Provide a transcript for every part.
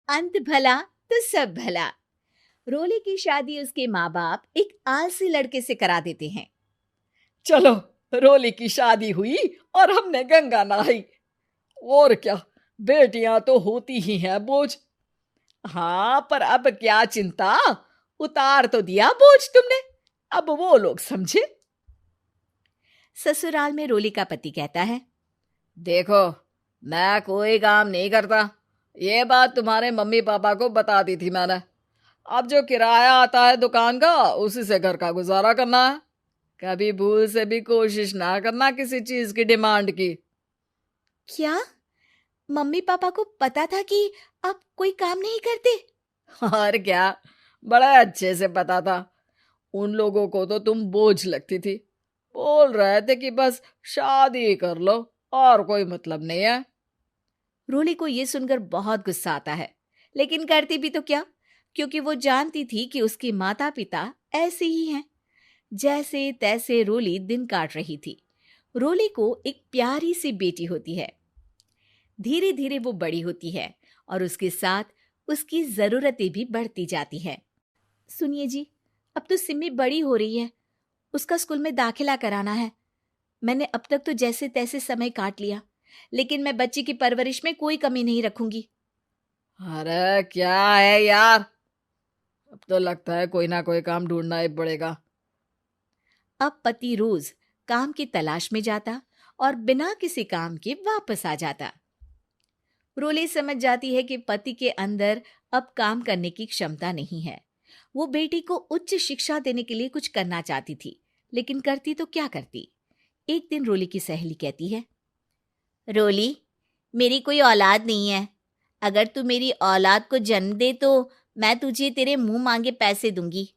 अंत भला तो सब भला। रोली की शादी उसके माँ बाप एक आलसी लड़के से करा देते हैं। चलो, रोली की शादी हुई और हमने गंगा नहाई। और क्या, बेटियां तो होती ही हैं बोझ। हाँ, पर अब क्या चिंता, उतार तो दिया बोझ तुमने, अब वो लोग समझे। ससुराल में रोली का पति कहता है, देखो, मैं कोई काम नहीं करता, ये बात तुम्हारे मम्मी पापा को बता दी थी मैंने। अब जो किराया आता है दुकान का, उसी से घर का गुजारा करना है। कभी भूल से भी कोशिश ना करना किसी चीज की डिमांड की। क्या मम्मी पापा को पता था कि आप कोई काम नहीं करते? और क्या, बड़ा अच्छे से पता था। उन लोगों को तो तुम बोझ लगती थी, बोल रहे थे कि बस शादी कर लो और कोई मतलब नहीं है। रोली को यह सुनकर बहुत गुस्सा आता है, लेकिन करती भी तो क्या, क्योंकि वो जानती थी कि उसके माता पिता ऐसे ही हैं। जैसे तैसे रोली दिन काट रही थी। रोली को एक प्यारी सी बेटी होती है। धीरे धीरे वो बड़ी होती है और उसके साथ उसकी जरूरतें भी बढ़ती जाती है। सुनिए जी, अब तो सिमी बड़ी हो रही है, उसका स्कूल में दाखिला कराना है। मैंने अब तक तो जैसे तैसे समय काट लिया, लेकिन मैं बच्ची की परवरिश में कोई कमी नहीं रखूंगी। अरे क्या है यार, अब तो लगता है कोई ना कोई काम ढूंढना ही पड़ेगा। अब पति रोज काम की तलाश में जाता और बिना किसी काम के वापस आ जाता। रोली समझ जाती है कि पति के अंदर अब काम करने की क्षमता नहीं है। वो बेटी को उच्च शिक्षा देने के लिए कुछ करना चाहती थी, लेकिन करती तो क्या करती। एक दिन रोली की सहेली कहती है, रोली, मेरी कोई औलाद नहीं है। अगर तू मेरी औलाद को जन्म दे तो मैं तुझे तेरे मुंह मांगे पैसे दूंगी।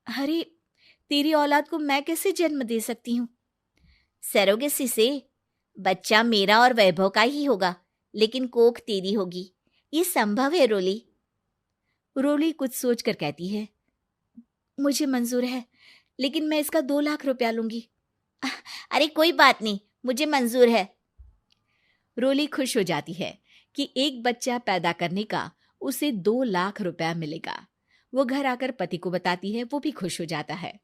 अरे, तेरी औलाद को मैं कैसे जन्म दे सकती हूँ? सरोगेसी से। बच्चा मेरा और वैभव का ही होगा, लेकिन कोख तेरी होगी। ये संभव है रोली। रोली कुछ सोचकर कहती है, मुझे मंजूर है, लेकिन मैं इसका 2 लाख रुपया लूंगी। अरे कोई बात नहीं, मुझे मंजूर है। रोली खुश हो जाती है कि एक बच्चा पैदा करने का उसे 2 लाख रुपया मिलेगा। वो घर आकर पति को बताती है, वो भी खुश हो जाता है।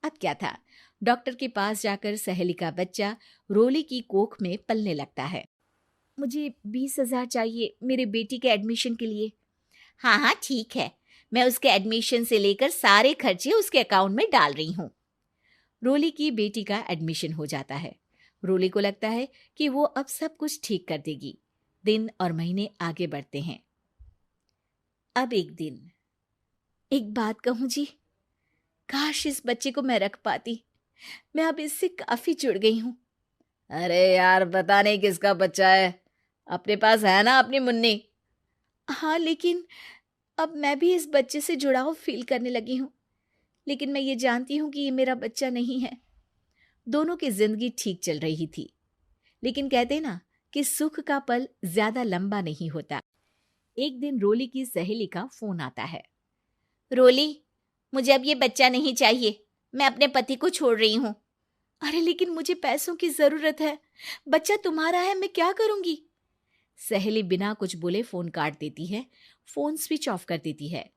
अब क्या था, डॉक्टर के पास जाकर सहेली का बच्चा रोली की कोख में पलने लगता है। मुझे 20,000 चाहिए मेरे बेटी के एडमिशन के लिए। हाँ हाँ ठीक है, मैं उसके एडमिशन से लेकर सारे खर्चे उसके अकाउंट में डाल रही हूँ। रोली की बेटी का एडमिशन हो जाता है। रोली को लगता है कि वो अब सब कुछ ठीक कर देगी। दिन और महीने आगे बढ़ते हैं। अब एक दिन, एक बात कहूं जी, काश इस बच्चे को मैं रख पाती। मैं अब इससे काफी जुड़ गई हूँ। अरे यार, पता नहीं किसका बच्चा है, अपने पास है ना अपनी मुन्नी। हाँ, लेकिन अब मैं भी इस बच्चे से जुड़ाव फील करने लगी हूँ। लेकिन मैं ये जानती हूँ कि ये मेरा बच्चा नहीं है। दोनों की जिंदगी ठीक चल रही थी, लेकिन कहते ना कि सुख का पल ज्यादा लंबा नहीं होता। एक दिन रोली की सहेली का फोन आता है। रोली, मुझे अब ये बच्चा नहीं चाहिए, मैं अपने पति को छोड़ रही हूँ। अरे लेकिन मुझे पैसों की जरूरत है, बच्चा तुम्हारा है, मैं क्या करूंगी? सहेली बिना कुछ बोले फोन काट देती है, फोन स्विच ऑफ कर देती है।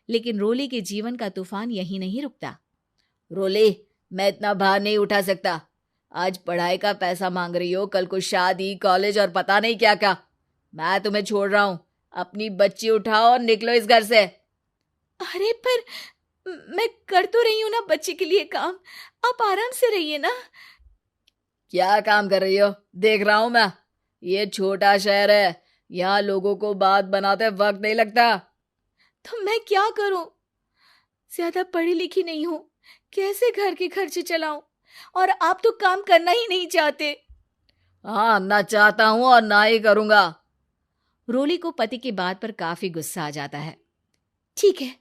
लेकिन रोली के जीवन का तूफान यहीं नहीं रुकता। रोली, मैं इतना भार नहीं उठा सकता। आज पढ़ाई का पैसा मांग रही हो, कल को शादी, कॉलेज और पता नहीं क्या क्या। मैं तुम्हें छोड़ रहा हूं, अपनी बच्ची उठाओ और निकलो इस घर से। अरे पर मैं कर तो रही हूं ना बच्चे के लिए काम, आप आराम से रहिए ना। क्या काम कर रही हो, देख रहा हूं मैं। ये छोटा शहर है, यहाँ लोगों को बात बनाते वक्त नहीं लगता। तो मैं क्या करूं? ज्यादा पढ़ी लिखी नहीं हूं, कैसे घर के खर्चे चलाऊं? और आप तो काम करना ही नहीं चाहते। हाँ, ना चाहता हूं और ना ही करूंगा। रोली को पति की बात पर काफी गुस्सा आ जाता है। ठीक है,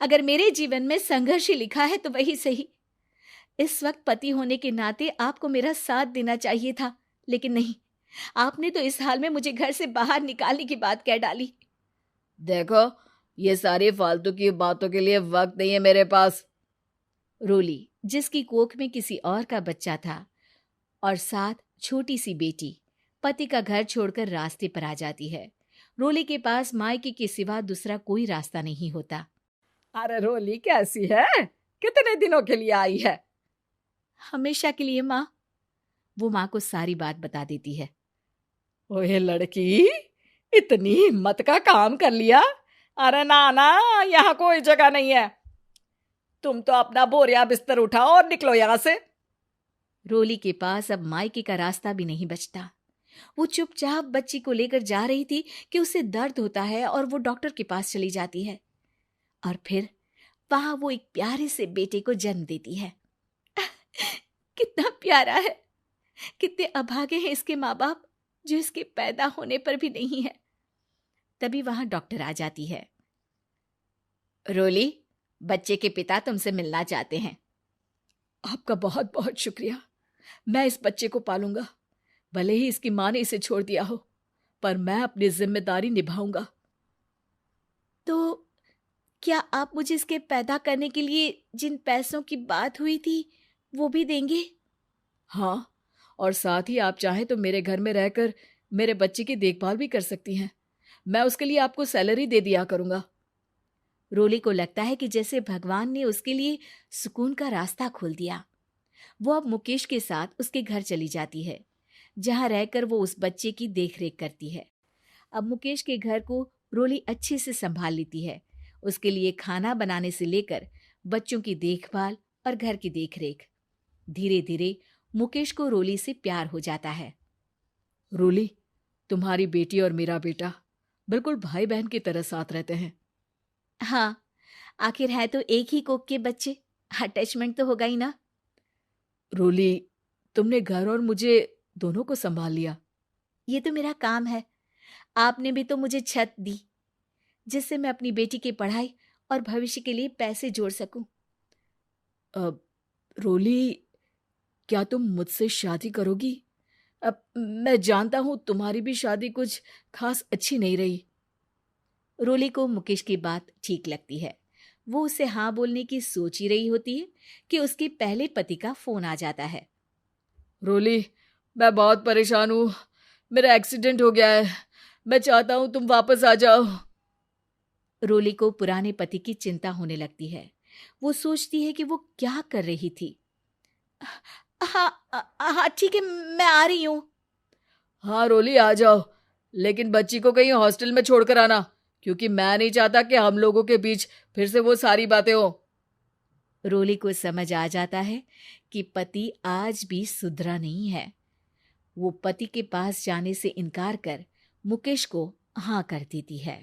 अगर मेरे जीवन में संघर्ष ही लिखा है तो वही सही। इस वक्त पति होने के नाते आपको मेरा साथ देना चाहिए था, लेकिन नहीं, आपने तो इस हाल में मुझे घर से बाहर निकालने की बात कह डाली। देखो, ये सारी फालतू की बातों के लिए वक्त नहीं है मेरे पास। रोली, जिसकी कोख में किसी और का बच्चा था और साथ छोटी सी बेटी, पति का घर छोड़कर रास्ते पर आ जाती है। रोली के पास मायके के सिवा दूसरा कोई रास्ता नहीं होता। अरे रोली कैसी है? कितने दिनों के लिए आई है? हमेशा के लिए माँ। वो माँ को सारी बात बता देती है। ओए लड़की, इतनी हिम्मत का काम कर लिया। अरे ना ना, यहाँ कोई जगह नहीं है। तुम तो अपना बोरिया बिस्तर उठाओ और निकलो यहाँ से। रोली के पास अब मायके का रास्ता भी नहीं बचता। वो चुपचाप बच्ची को लेकर जा रही थी कि उसे दर्द होता है और वो डॉक्टर के पास चली जाती है और फिर वहां वो एक प्यारे से बेटे को जन्म देती है। कितना प्यारा है, कितने अभागे हैं इसके माँ बाप जो इसके पैदा होने पर भी नहीं है। तभी वहां डॉक्टर आ जाती है। रोली, बच्चे के पिता तुमसे मिलना चाहते हैं। आपका बहुत बहुत शुक्रिया। मैं इस बच्चे को पालूंगा, भले ही इसकी माँ ने इसे छोड़ दिया हो, पर मैं अपनी जिम्मेदारी निभाऊंगा। तो क्या आप मुझे इसके पैदा करने के लिए जिन पैसों की बात हुई थी वो भी देंगे? हाँ, और साथ ही आप चाहें तो मेरे घर में रहकर मेरे बच्चे की देखभाल भी कर सकती हैं। मैं उसके लिए आपको सैलरी दे दिया करूंगा। रोली को लगता है कि जैसे भगवान ने उसके लिए सुकून का रास्ता खोल दिया। वो अब मुकेश के साथ उसके घर चली जाती है, जहां रहकर वो उस बच्चे की देखरेख करती है। अब मुकेश के घर को रोली अच्छे से संभाल लेती है। उसके लिए खाना बनाने से लेकर बच्चों की देखभाल और घर की देखरेख। धीरे धीरे मुकेश को रोली से प्यार हो जाता है। रोली, तुम्हारी बेटी और मेरा बेटा बिल्कुल भाई बहन की तरह साथ रहते हैं। हाँ, आखिर है तो एक ही कोख के बच्चे, अटैचमेंट तो होगा ही ना। रोली, तुमने घर और मुझे दोनों को संभाल लिया। ये तो मेरा काम है। आपने भी तो मुझे छत दी जिससे मैं अपनी बेटी की पढ़ाई और भविष्य के लिए पैसे जोड़ सकूं। अब रोली, क्या तुम मुझसे शादी करोगी? अब मैं जानता हूं तुम्हारी भी शादी कुछ खास अच्छी नहीं रही। रोली को मुकेश की बात ठीक लगती है। वो उसे हाँ बोलने की सोच ही रही होती है कि उसके पहले पति का फोन आ जाता है। रोली, मैं बहुत परेशान हूँ। मेरा एक्सीडेंट हो गया है। मैं चाहता हूँ तुम वापस आ जाओ। रोली को पुराने पति की चिंता होने लगती है। वो सोचती है कि वो क्या कर रही थी। हाँ हाँ ठीक है, मैं आ रही हूँ। हाँ रोली, आ जाओ, लेकिन बच्ची को कहीं हॉस्टल में छोड़कर आना, क्योंकि मैं नहीं चाहता कि हम लोगों के बीच फिर से वो सारी बातें हो। रोली को समझ आ जाता है कि पति आज भी सुधरा नहीं है। वो पति के पास जाने से इनकार कर मुकेश को हाँ कर देती है।